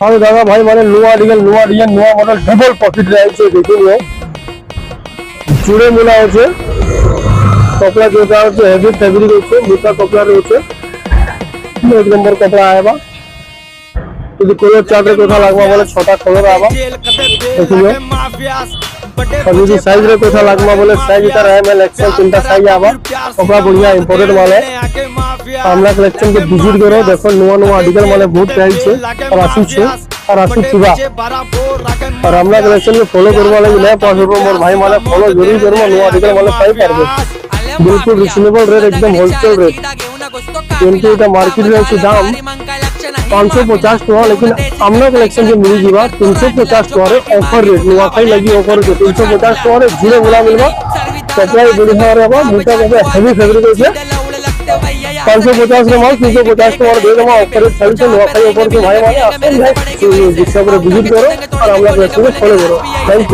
हाँ दादा भाई मैंने नुआ डिजाइन नुआ मॉडल डबल पॉकेट रही देखिए जुड़े मिला है कपड़ा जोटा हेवी फैब्रिक है मोटा कपड़ा रही एक नंबर कपड़ा आएगा यदि कलर चार्ट कथा लागबा बोले छोटा कलर आवा देखिए अभी जो साइज रे कथा लागबा बोले साइज इधर है मैं एक्सेल तीनटा साइज आवा कपड़ा बढ़िया इंपोर्टेड माल है हमरा कलेक्शन के विजिट करो देखो नुआ नुआ आर्टिकल माल बहुत प्राइस है और आसु छे और आसु छिबा और हमरा कलेक्शन को फॉलो करबा लागि नया पास मोर भाई माले फॉलो जरूर करबा नुआ आर्टिकल माले पाई पारबे बिल्कुल रिजनेबल रेट एकदम होलसेल रेट क्योंकि এটা मार्केट रे আছে दाम 550 टका लेकिन आमना कलेक्शन जो मिल जीवा 350 टका रे ऑफर रेट नुआखाई लगी ऑफर के 350 टका रे जीरो गुला मिलबा कपड़ा बढ़िया रहबा मोटा कपड़ा हेवी फैब्रिक है 550 रे माल 350 टका दे देबा ऑफर रेट चलते नुआखाई ऑफर के भाई माने आसन भाई जिससे विजिट करो और आमना कलेक्शन को फॉलो करो थैंक यू।